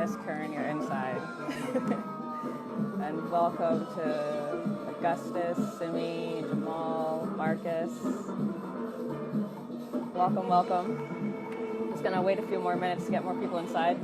Miss Kern, you're inside. And welcome to Augustus, Simi, Jamal, Marcus. Welcome, welcome. Just gonna wait a few more minutes to get more people inside.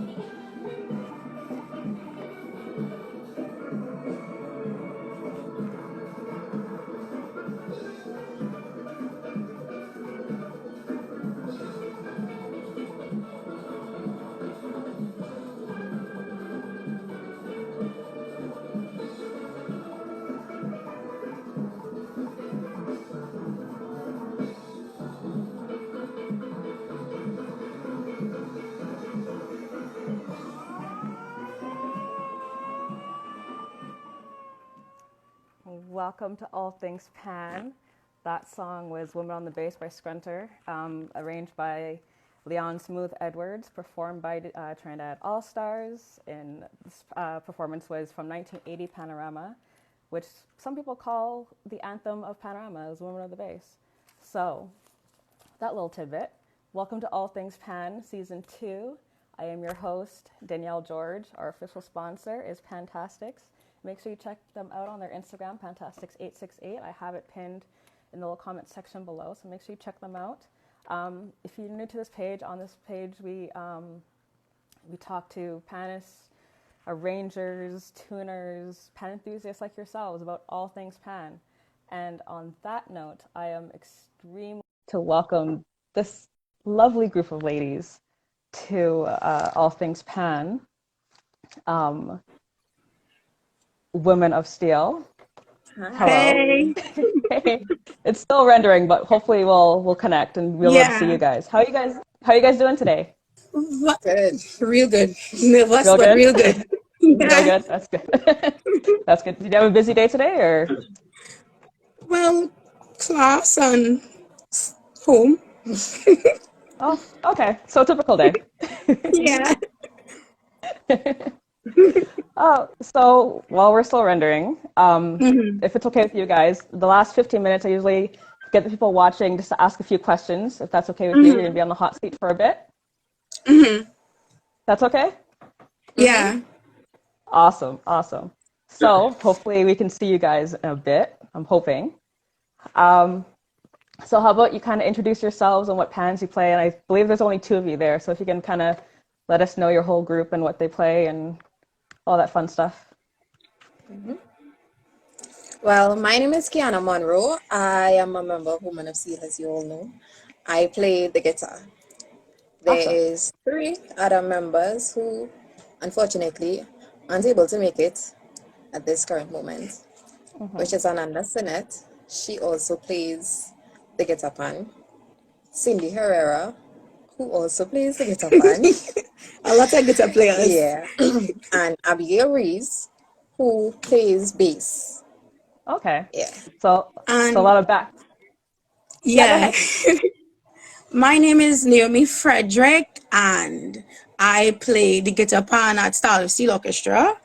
Welcome to All Things Pan. That song was Woman on the Bass by Scrunter, arranged by Leon Smooth Edwards, performed by Trinidad All Stars. And this performance was from 1980 Panorama, which some people call the anthem of Panorama, as Woman on the Bass. So, that little tidbit. Welcome to All Things Pan, Season 2. I am your host, Danielle George. Our official sponsor is Pantastics. Make sure you check them out on their Instagram, Pantastics868. I have it pinned in the little comment section below, so make sure you check them out. If you're new to this page, on this page we talk to panists, arrangers, tuners, pan enthusiasts like yourselves about all things pan. And on that note, I am extremely to welcome this lovely group of ladies to All Things Pan. Women of Steel. Hello. Hey. Hey. It's still rendering, but hopefully we'll connect and we'll love to see you guys. How are you guys doing today? Good. Real good. Nervous, real but good? real good. Real good. That's good. That's good. Did you have a busy day today, or? Well, class and home. Oh, okay. So typical day. Yeah. So while we're still rendering, if it's okay with you guys, the last 15 minutes I usually get the people watching just to ask a few questions. If that's okay with you, you're gonna be on the hot seat for a bit. That's okay? Yeah. Awesome. So hopefully we can see you guys in a bit. I'm hoping. So how about you kind of introduce yourselves and what pans you play? And I believe there's only two of you there, so if you can kind of let us know your whole group and what they play and all that fun stuff. Well, my name is Kiana Monroe. I am a member of Women of Steel, as you all know. I play the guitar. There Awesome. is 3 other members who, unfortunately, aren't able to make it at this current moment, which is Ananda Sinet. She also plays the guitar pan. Cindy Herrera, who also plays the guitar pan. A lot of guitar players. Yeah. And Abigail Reeves, who plays bass. Okay. Yeah. So a lot of back. Yeah. My name is Naomi Frederick, and I play the guitar pan at Style of Steel Orchestra.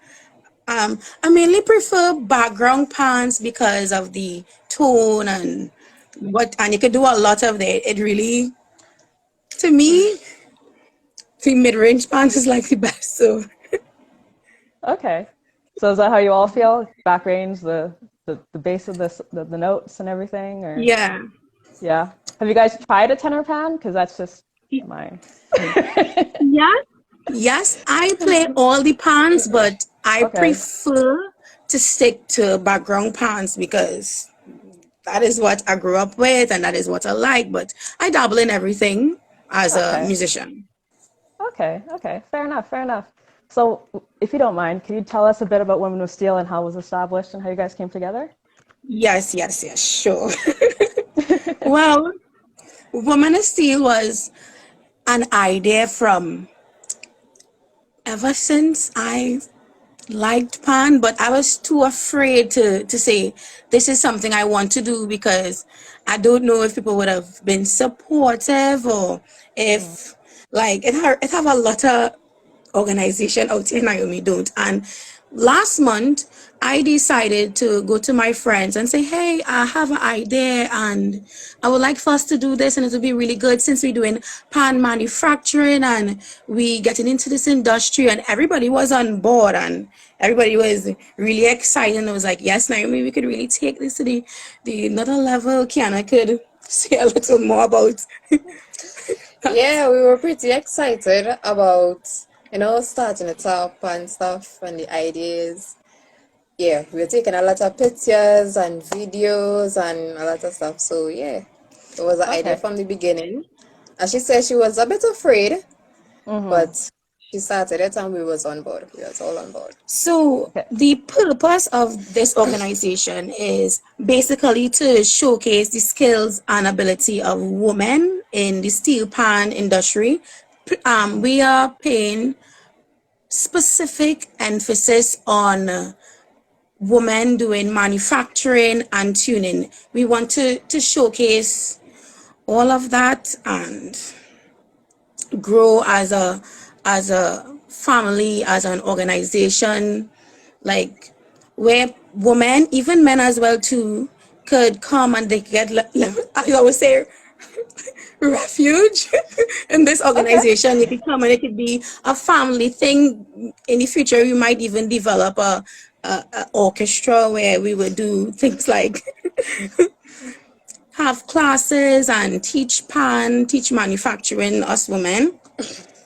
I mainly prefer background pans because of the tone and you can do a lot of that. It really, to me, the mid-range pans is like the best. So Okay. So is that how you all feel? Back range, the base of the notes and everything, or? yeah. Yeah. Have you guys tried a tenor pan? Because that's just mine. Yes, I play all the pans, but I prefer to stick to background pans because that is what I grew up with and that is what I like. But I dabble in everything as a musician. Okay. Fair enough. So if you don't mind, can you tell us a bit about Women of Steel and how it was established and how you guys came together? Yes, sure. Well, Women of Steel was an idea from ever since I liked pan, but I was too afraid to say this is something I want to do because I don't know if people would have been supportive or if like it have a lot of organization out here. Naomi don't. And last month I decided to go to my friends and say, hey, I have an idea and I would like for us to do this and it would be really good since we're doing pan manufacturing and we getting into this industry, and everybody was on board and everybody was really excited and I was like, yes, Naomi, we could really take this to the another level. Kiana could say a little more about Yeah, we were pretty excited about, starting it up and stuff and the ideas. Yeah, we were taking a lot of pictures and videos and a lot of stuff. So yeah, it was an idea Okay. from the beginning. And she said she was a bit afraid, Mm-hmm. but she started it and we was on board. We was all on board. So Okay. the purpose of this organization is basically to showcase the skills and ability of women in the steel pan industry. We are paying specific emphasis on women doing manufacturing and tuning. We want to showcase all of that and grow as a family, as an organization, like where women, even men as well too, could come and they get I would say refuge in this Okay. organization. It could come and it could be a family thing. In the future we might even develop a orchestra where we would do things like have classes and teach manufacturing, us women.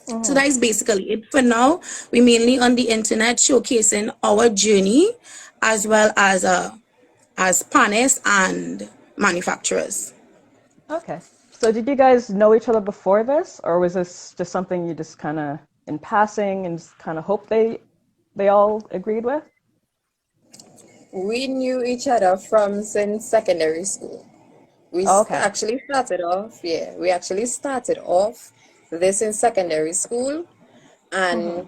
So Mm-hmm. that is basically it for now. We mainly on the internet showcasing our journey as well as panists and manufacturers. Okay. So did you guys know each other before this, or was this just something you just kind of in passing and just kind of hope they all agreed with? We knew each other from since secondary school. Oh, okay. Actually started off, yeah, we actually started off this in secondary school. Mm-hmm. And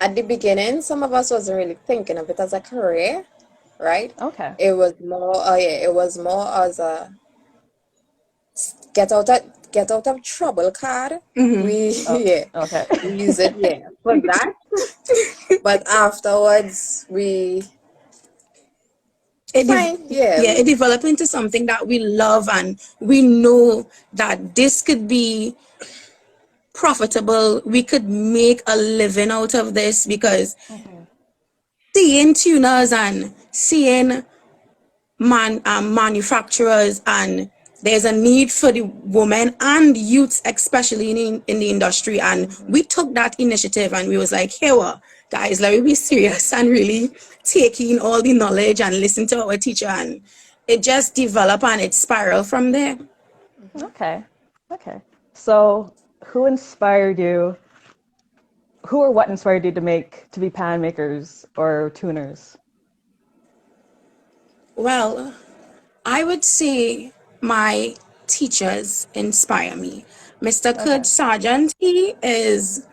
at the beginning, some of us wasn't really thinking of it as a career, right? Okay. It was more as a get out of trouble card. We Oh, yeah, okay. we use it, yeah, for that. But afterwards, we It fine, yeah, yeah, it developed into something that we love and we know that this could be profitable. We could make a living out of this because Mm-hmm. seeing tuners and seeing manufacturers, and there's a need for the women and youths especially in the industry, and Mm-hmm. we took that initiative and we was like, hey well, guys, let me be serious and really take in all the knowledge and listen to our teacher, and it just developed and it spiraled from there. Okay. Okay. So who inspired you? Who or what inspired you to be pan makers or tuners? Well, I would say my teachers inspire me. Mr. Kurt Okay. Sargent, he is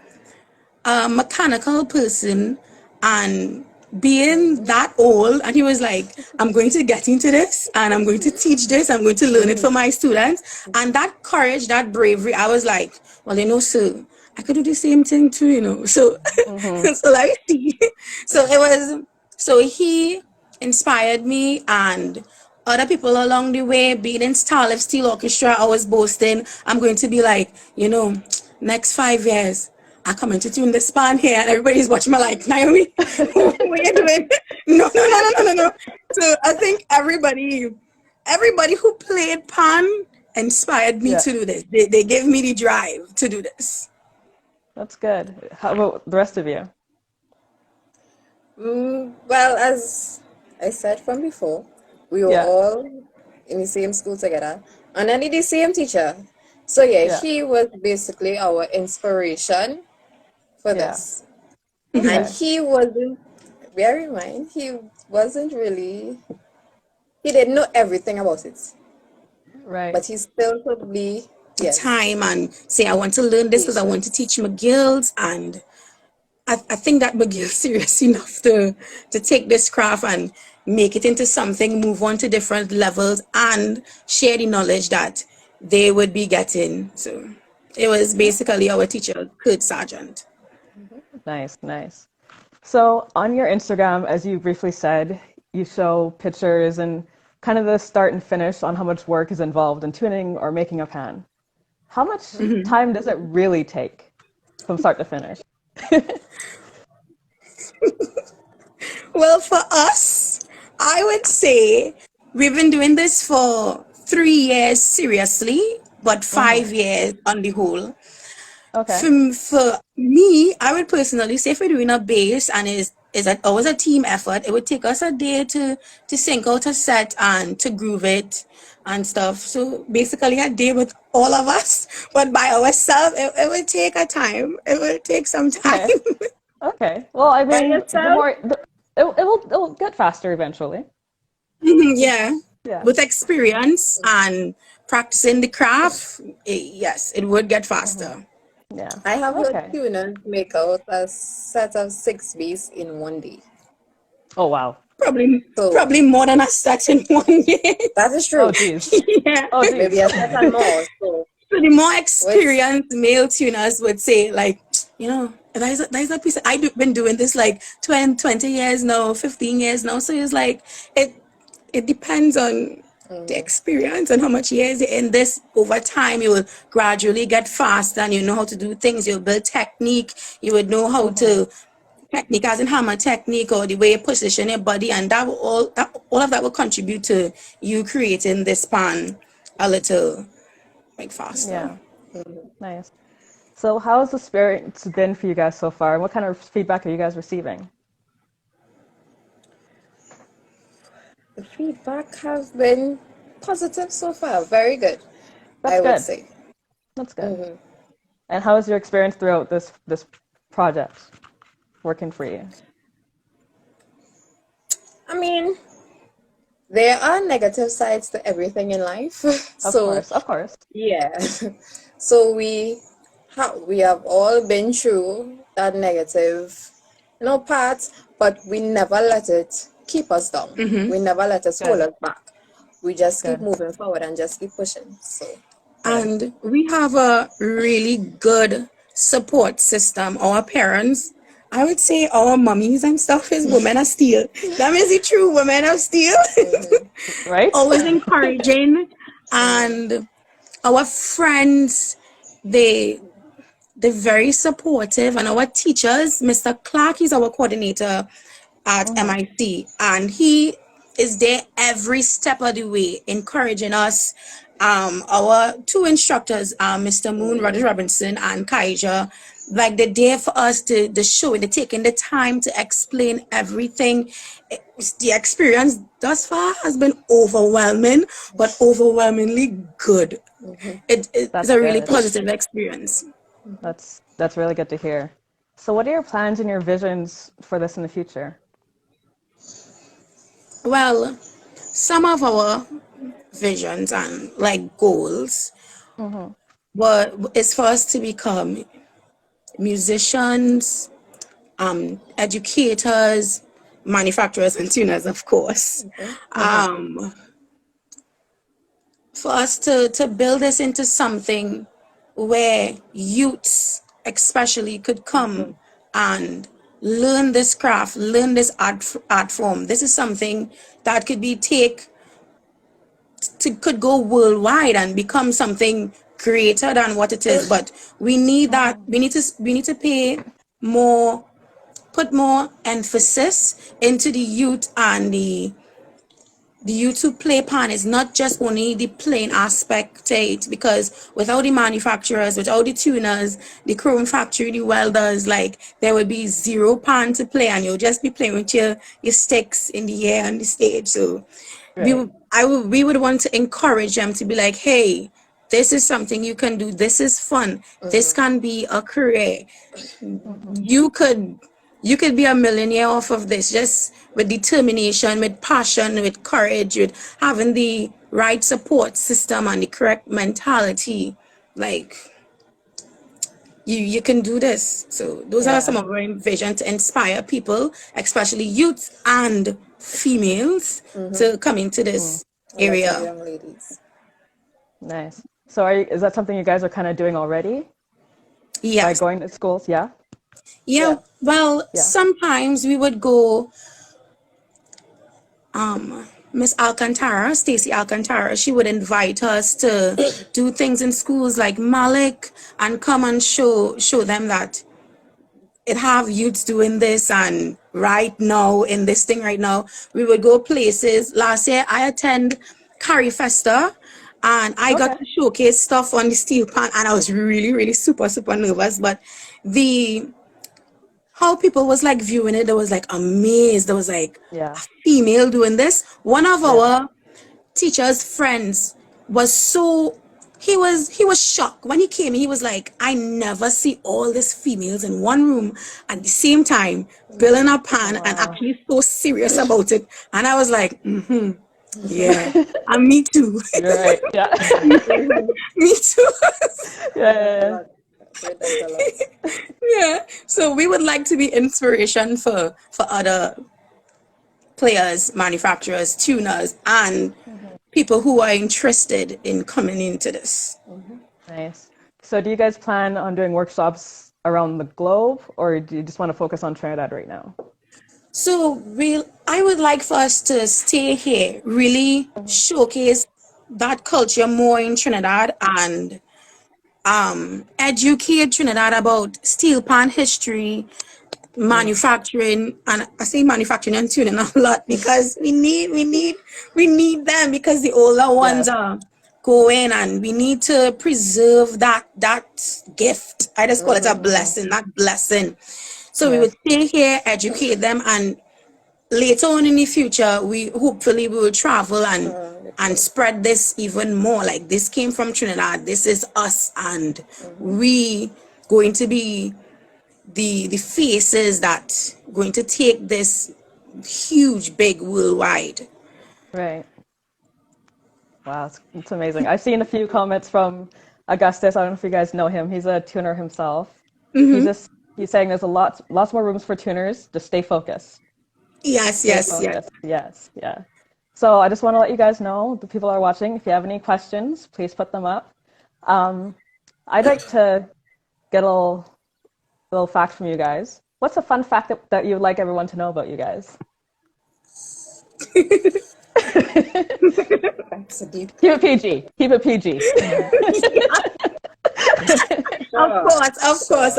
a mechanical person, and being that old, and he was like, I'm going to get into this and I'm going to teach this, I'm going to learn it for my students. And that courage, that bravery, I was like, well, sir, I could do the same thing too, so Mm-hmm. so let me see. So he inspired me, and other people along the way. Being in Starlift Steel Orchestra, I was boasting, I'm going to be like, next 5 years, I come into tune the span here, and everybody's watching me like, Naomi, what are you doing? No, no, no, no, no, no, no. So I think everybody who played pan inspired me Yeah, to do this. They gave me the drive to do this. that's good. How about the rest of you? well, as I said from before, we were Yeah, all in the same school together and under the same teacher. So yeah, yeah, he was basically our inspiration for yeah. this. And Okay, he wasn't, bear in mind, he wasn't really, he didn't know everything about it, right. but he still could be, yes, Time and say, I want to learn this because I want to teach patience. my girls, and I think that McGill's serious enough to take this craft and make it into something, move on to different levels, and share the knowledge that they would be getting. So it was Okay, basically our teacher, Kurt Sargent. Mhm. nice, nice. So on your Instagram, as you briefly said, you show pictures and kind of the start and finish on how much work is involved in tuning or making a pan. How much time does it really take from start to finish? Well, for us, I would say we've been doing this for 3 years seriously, but Mm-hmm. 5 years on the whole. Okay. For me, I would personally say if we're doing a bass and is that always a team effort, it would take us a day to sync out a set and to groove it and stuff. So basically a day with all of us, but by ourselves, it would take a time. It would take some time. Okay. Okay. Well, I By mean, the yourself? more it will get faster eventually. Yeah, Yeah. with experience and practicing the craft, yes, it would get Mm-hmm. faster. Yeah. I have heard Okay. tuners make out a set of 6 beats in one day. Oh wow. So Probably more than a set in 1 year. that is Oh true. geez. Yeah. Oh Maybe geez. a set and more. So So the more which experienced male tuners would say, like, that is a piece. Been doing this like 20 years now, 15 years now. So it's like, it it depends on the mhm, experience and how much years you're in this. Over time, you will gradually get faster and you know how to do things. You'll build technique. You would know how Mm-hmm. to technique as in hammer technique or the way you position your body, and all of that will contribute to you creating this pan a little like faster. Yeah. mhm. Nice. So how has the experience been for you guys so far? And what kind of feedback are you guys receiving? The feedback has been positive so far. Very good, That's I would good. say. That's good. Hmm. And how was your experience throughout this project working for you? I mean, there are negative sides to everything in life. Of So course. Of course. yeah. So we have all been through that negative, part, but we never let it keep us down. We never let us hold Good. us back. We just keep Good. moving forward and just keep pushing. So Good. And we have a really good support system. Our parents, I would say our mummies and stuff is women of steel. That means the true women of steel. mhm, Right? Always encouraging. mhm, And our friends, they they're very supportive, and our teachers, Mr. Clark, is our coordinator at Mm-hmm. MIT, and he is there every step of the way, encouraging us. Our two instructors, Mr. Moon, Rogers mhm. Robinson, and Kaija, like they're there for us to the show, and they're taking the time to explain everything. The experience thus far has been overwhelming, but overwhelmingly good. It's That's a really good. positive experience. That's really good to hear. So what are your plans and your visions for this in the future? Well, some of our visions and like goals Mm-hmm. were is for us to become musicians, educators, manufacturers, and tuners, of course. Okay. Mm-hmm. Um, for us to build this into something where youths, especially, could come and learn this craft, learn this art form. This is something that could be take could go worldwide and become something greater than what it is. But we need that. Mm-hmm. We need to pay more, put more emphasis into the youth and the YouTube play pan is not just only the playing aspect to it, because without the manufacturers, without the tuners, the chrome factory, the welders, like there would be zero pan to play, and you'll just be playing with your sticks in the air on the stage. So Right. we would want to encourage them to be like, hey, this is something you can do. This is fun. This Mhm. can be a career. Mm-hmm. You could be a millionaire off of this, just with determination, with passion, with courage, with having the right support system and the correct mentality. Like, you can do this. So those are some Yeah. of our vision to inspire people, especially youth and females, Mhm. to come into Mm. this A lot of area. young ladies. Nice. So is that something you guys are kind of doing already by Yes. going to schools? Yeah. Yeah, well, Yeah. sometimes we would go, Miss Alcantara, Stacy Alcantara, she would invite us to do things in schools like Malik and come and show them that it have youths doing this, and right now in this thing right now we would go places. Last year I attend Curry Festa and I got Okay. to showcase stuff on the steel pan, and I was really super nervous, but the how people was like viewing it, they was like amazed. There was like a Yeah. female doing this. One of Yeah. our teacher's friends was so he was shocked when he came. He was like, I never see all these females in one room at the same time building a pan and Wow. actually so serious about it. And I was like, yeah, and me too. You're right. Yeah. Me too. Yeah. That's a lot. Yeah. So we would like to be inspiration for other players, manufacturers, tuners, and people who are interested in coming into this. Nice. So do you guys plan on doing workshops around the globe, or do you just want to focus on Trinidad right now? So I would like for us to stay here, really showcase that culture more in Trinidad, and educate Trinidad about steel pan history, manufacturing, and I say manufacturing and tuning a lot because we need them, because the older ones Yes. are going, and we need to preserve that gift. I just call it a blessing, that blessing. So we would Yes. stay here, educate them, and later on in the future, we hopefully we will travel and spread this even more. Like, this came from Trinidad. This is us, and we going to be the faces that going to take this huge, big worldwide. Right. Wow, it's amazing. I've seen a few comments from Augustus. I don't know if you guys know him. He's a tuner himself. He's saying there's lots more rooms for tuners. Just stay focused. Yes, Stay yes, yes. focused. Yes, yeah. So I just want to let you guys know, the people are watching, if you have any questions, please put them up. I'd like to get a little fact from you guys. What's a fun fact that you would like everyone to know about you guys? That's a deep. Keep it PG. Keep it PG. Of course.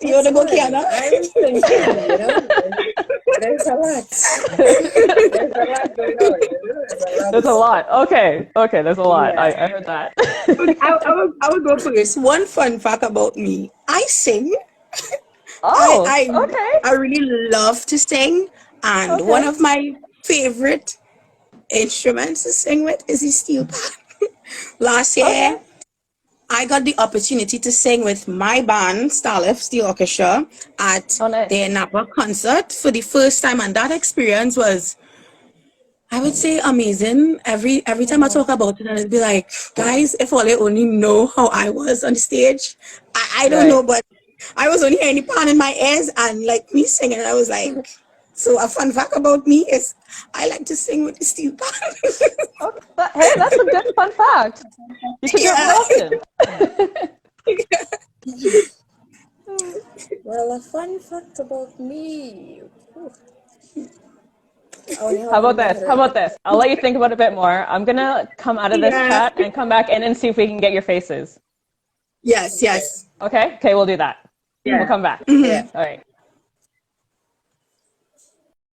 You want to go, Kiana? I'm thinking, there's a lot. There's a lot going on. There's a lot. Okay, there's a lot. Yeah. I heard that. I will go first. One fun fact about me: I sing. Oh, I okay. I really love to sing, and one Okay. of my favorite instruments to sing with is the steel pan. Last year, Okay. I got the opportunity to sing with my band, Starlift Steel Orchestra, at Oh, nice. their Napa concert for the first time, and that experience was, I would say, amazing. Every time I talk about it, I'd be like, guys, if all I only know how I was on the stage. I don't know, Right. but I was only hearing the pan in my ears and like me singing, and I was like, so a fun fact about me is I like to sing with the steel pan. Okay. Hey, that's a good fun fact. You should do it more often. Well, a fun fact about me. Ooh. I only How have about one this? How about this? I'll let you think about it a bit more. I'm gonna come out of this Yeah. chat and come back in and see if we can get your faces. Yes. Okay? Okay, we'll do that. We'll come back. Yeah. All right.